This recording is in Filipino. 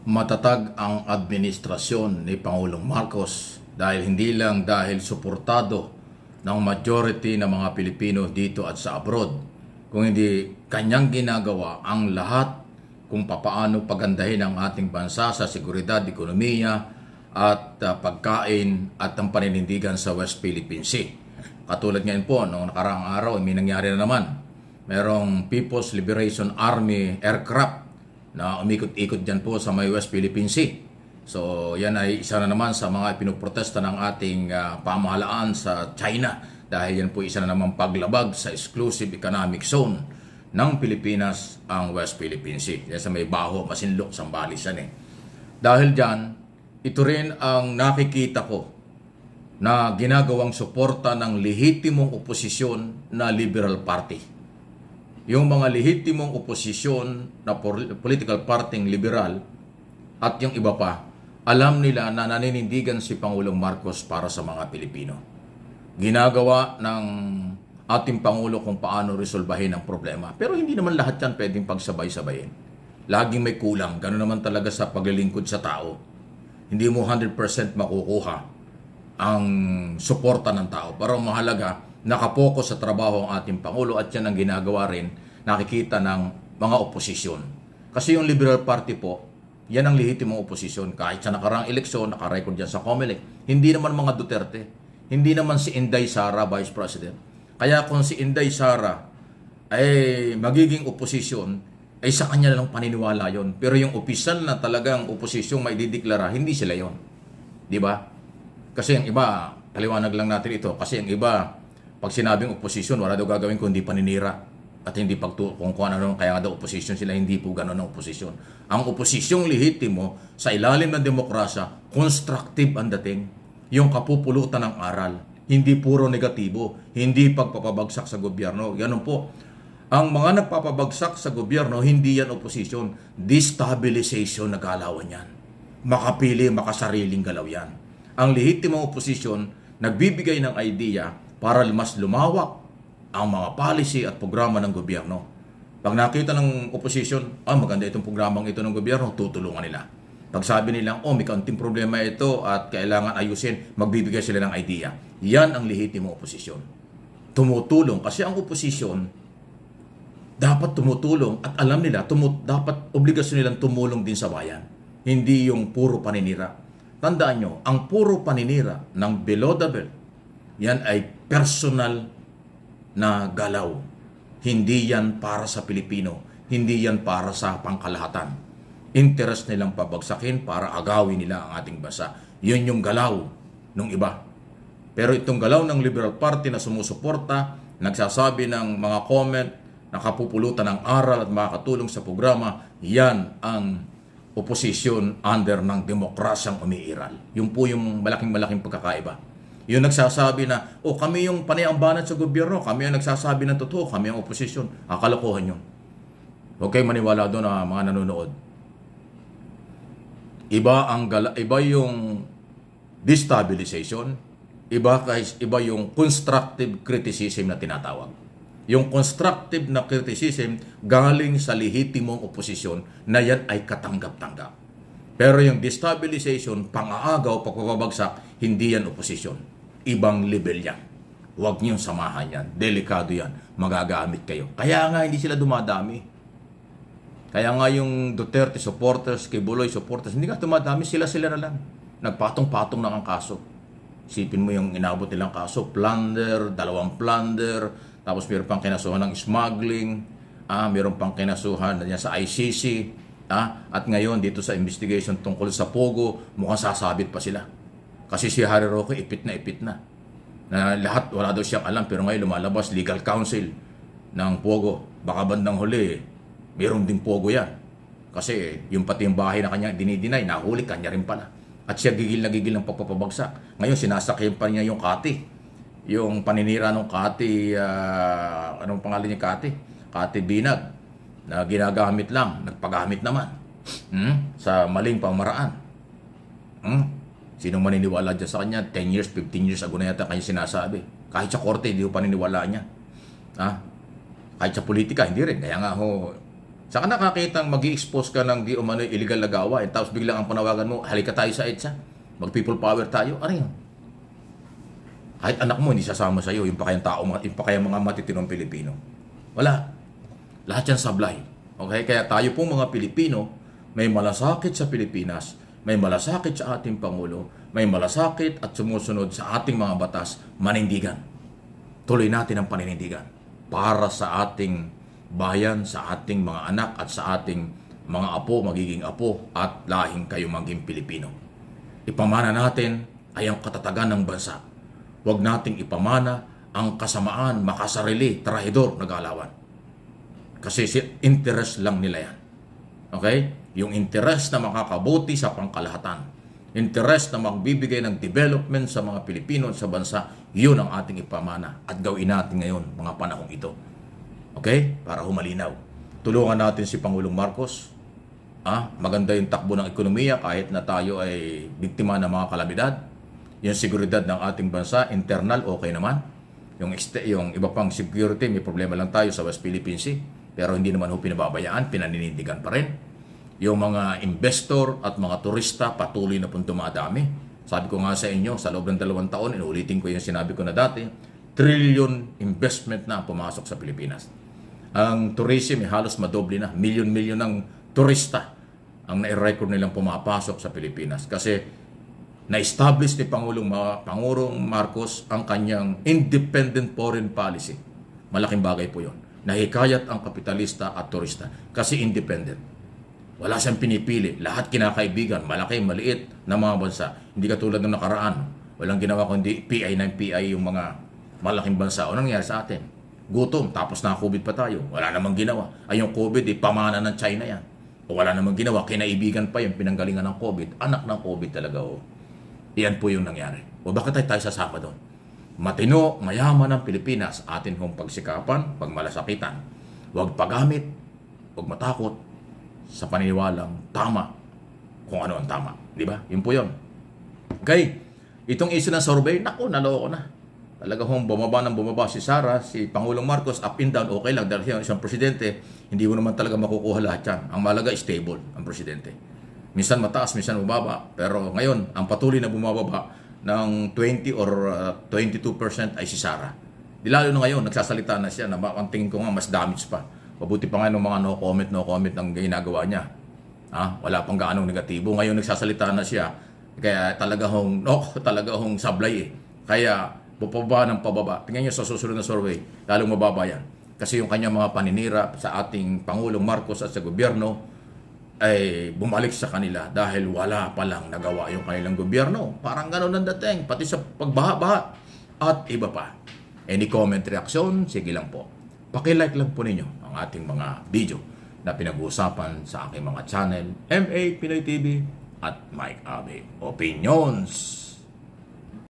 Matatag ang administrasyon ni Pangulong Marcos dahil suportado ng majority ng mga Pilipino dito at sa abroad, kung hindi kanyang ginagawa ang lahat kung papaano pagandahin ang ating bansa sa seguridad, ekonomiya at pagkain at ang paninindigan sa West Philippine Sea. Katulad ngayon po, noong nakaraang araw, may nangyari na naman. Merong People's Liberation Army aircraft na umikot-ikot dyan po sa may West Philippine Sea. So yan ay isa na naman sa mga pinuprotesta ng ating pamahalaan sa China dahil yan po isa na naman paglabag sa exclusive economic zone ng Pilipinas ang West Philippine Sea. Yan sa may Baho, Masinloc, Zambales yan eh. Dahil dyan, ito rin ang nakikita ko na ginagawang suporta ng lehitimong oposisyon na Liberal Party. Yung mga lehitimong oposisyon na political parting liberal at yung iba pa, alam nila na naninindigan si Pangulong Marcos para sa mga Pilipino. Ginagawa ng ating Pangulo kung paano resolbahin ang problema. Pero hindi naman lahat yan pwedeng pagsabay-sabayin. Laging may kulang. Gano'n naman talaga sa paglilingkod sa tao. Hindi mo 100% makukuha ang suporta ng tao. Pero mahalaga, nakapokus sa trabaho ang ating Pangulo at yan ang ginagawa rin, nakikita ng mga oposisyon. Kasi yung Liberal Party po, yan ang lehitimong oposisyon. Kahit sa nakaraang eleksyon, nakarecord dyan sa COMELEC. Hindi naman mga Duterte. Hindi naman si Inday Sara, Vice President. Kaya kung si Inday Sara ay magiging oposisyon, ay sa kanya lang paniniwala yon. Pero yung opisyal na talagang oposisyong may dideklara, hindi sila yon. Di ba? Kasi yung iba, paliwanag lang natin ito, kasi yung iba, pag sinabing oposisyon, wala daw gagawin kundi paninira at hindi kung ano, kaya nga daw oposisyon sila, hindi po gano'n ang oposisyon. Ang oposisyong lehitimo sa ilalim ng demokrasya, constructive ang dating, yung kapupulutan ng aral, hindi puro negatibo, hindi pagpapabagsak sa gobyerno. Ganun po. Ang mga nagpapabagsak sa gobyerno, hindi yan oposisyon, destabilization na galawan yan. Makapili, makasariling galaw yan. Ang lehitimong oposisyon, nagbibigay ng idea para mas lumawak ang mga policy at programa ng gobyerno. Pag nakita ng opposition, maganda itong programang ito ng gobyerno, tutulungan nila. Pag sabi nila, may kaunting problema ito at kailangan ayusin, magbibigay sila ng idea. Yan ang lehitimong oposisyon. Tumutulong kasi ang oposisyon dapat tumutulong at alam nila, dapat obligasyon nilang tumulong din sa bayan. Hindi yung puro paninira. Tandaan nyo, ang puro paninira ng below the belt, yan ay personal na galaw. Hindi yan para sa Pilipino. Hindi yan para sa pangkalahatan. Interest nilang pabagsakin para agawin nila ang ating bansa. Yun yung galaw ng iba. Pero itong galaw ng Liberal Party na sumusuporta, nagsasabi ng mga comment, nakapupulutan ng aral at makakatulong sa programa, yan ang oposisyon under ng demokrasyang umiiral. Yun po yung malaking pagkakaiba. Yung nagsasabi na, kami yung panayambanat sa gobyerno, kami yung nagsasabi ng totoo, kami ang oposisyon. Kalokohan yun. Huwag kayong maniwala doon na mga nanonood. Iba yung destabilization, iba yung constructive criticism na tinatawag. Yung constructive na criticism galing sa lehitimong oposisyon na yan ay katanggap-tanggap. Pero yung destabilization, pang-aagaw, pagpapabagsak, hindi yan oposisyon. Ibang level yan. Huwag niyong samahan yan. Delikado yan. Magagamit kayo. Kaya nga hindi sila dumadami. Kaya nga yung Duterte supporters, Kibuloy supporters, hindi nga dumadami, sila na lang. Nagpatong-patong na ang kaso. Isipin mo yung inabot nilang kaso, plunder, 2 plunder, tapos meron pang kinasuhan ng smuggling, meron pang kinasuhan na sa ICC, at ngayon dito sa investigation tungkol sa Pogo, mukhang sasabit pa sila. Kasi si Harry Roque ipit na. Na lahat, wala daw siyang alam, pero ngayon lumalabas legal counsel ng Pogo. Baka bandang huli, meron din Pogo yan. Kasi yung pati yung bahay na kanya dinidinay, nahuli kanya rin pala. At siya gigil na gigil ng pagpapabagsak. Ngayon sinasakyan pa niya yung Kati. Yung paninira ng Kati, anong pangalan niya Kati? Kati Binag. Na ginagamit lang, nagpagamit naman. Sa maling pamaraan. Sinong maniniwala dyan sa kanya? 10 years, 15 years ago na yata kanya sinasabi. Kahit sa korte, hindi ko paniniwala niya. Kahit sa politika, hindi rin. Kaya nga Saka nakakitang mag-i-expose ka ng di umano illegal na gawain, tapos biglang ang panawagan mo, halika tayo sa EDSA, mag-people power tayo, ano yun? Kahit anak mo hindi sasama sa iyo, yung pa kayang tao, yung pa kayang mga matitinong Pilipino. Wala. Lahat yan sablay. Okay? Kaya tayo pong mga Pilipino, may malasakit sa Pilipinas, may malasakit sa ating Pangulo, may malasakit at sumusunod sa ating mga batas, manindigan. Tuloy natin ang paninindigan para sa ating bayan, sa ating mga anak at sa ating mga apo, magiging apo at lahing kayo maging Pilipino. Ipamana natin ay ang katatagan ng bansa. Huwag nating ipamana ang kasamaan, makasarili, trahidor, nag-aalawan. Kasi interest lang nila yan. Okay? Yung interest na makakabuti sa pangkalahatan. Interest na magbibigay ng development sa mga Pilipino sa bansa, yun ang ating ipamana at gawin natin ngayon mga panahong ito. Okay? Para humalinaw. Tulungan natin si Pangulong Marcos. Maganda yung takbo ng ekonomiya kahit na tayo ay biktima ng mga kalamidad. Yung seguridad ng ating bansa, internal, okay naman. Yung iba pang security, may problema lang tayo sa West Philippine Sea. Pero hindi naman ho pinababayaan, pinaninindigan pa rin. Yung mga investor at mga turista patuloy na pong dumadami. Sabi ko nga sa inyo, sa loob ng 2 taon, inuulitin ko yung sinabi ko na dati, trillion investment na pumasok sa Pilipinas. Ang tourism halos madoble na. Milyon-milyon ng turista ang na-record nilang pumapasok sa Pilipinas. Kasi na-establish ni Pangulong Marcos ang kanyang independent foreign policy. Malaking bagay po yun. Nahikayat ang kapitalista at turista kasi independent. Wala siyang pinipili. Lahat kinakaibigan, malaki, maliit na mga bansa. Hindi katulad ng nakaraan. Walang ginawa kundi PI ng PI yung mga malaking bansa. O nangyari sa atin? Gutom, tapos na-COVID pa tayo. Wala namang ginawa. Ay yung COVID, pamana ng China yan. O wala namang ginawa, kinaibigan pa yung pinanggalingan ng COVID. Anak ng COVID talaga. Iyan po yung nangyari. O bakit tayo sasama doon? Matino, mayaman ng Pilipinas, atin hong pagsikapan, pagmalasakitan. Huwag pagamit, huwag matakot sa paniniwalang tama kung ano ang tama. Di ba? Yun po yun. Okay. Itong issue ng survey, naku, naloko na. Talaga hong bumaba si Sara, si Pangulong Marcos, up and down, okay lang. Dahil siya isang presidente, hindi mo naman talaga makukuha lahat yan. Ang malaga, stable ang presidente. Minsan mataas, minsan bumaba. Pero ngayon, ang patuloy na bumababa ng 20 or 22% ay si Sara. Di lalo na ngayon, nagsasalita na siya na ang tingin ko nga mas damage pa. Mabuti pa nga ng mga no comment ang ginagawa niya. Wala pang gaanong negatibo. Ngayon nagsasalita na siya. Kaya talaga hong sablay eh. Kaya pababa ng pababa. Tingnan niyo sa susunod na survey, lalong mababa yan. Kasi yung kanyang mga paninira sa ating Pangulong Marcos at sa gobyerno ay bumalik sa kanila dahil wala palang nagawa yung kanilang gobyerno. Parang gano'n ang dating, pati sa pagbaha-baha at iba pa. Any comment, reaction, sige lang po. Paki-like lang po ninyo ang ating mga video na pinag-uusapan sa aking mga channel, MA Pinoy TV at Mike Abe Opinions.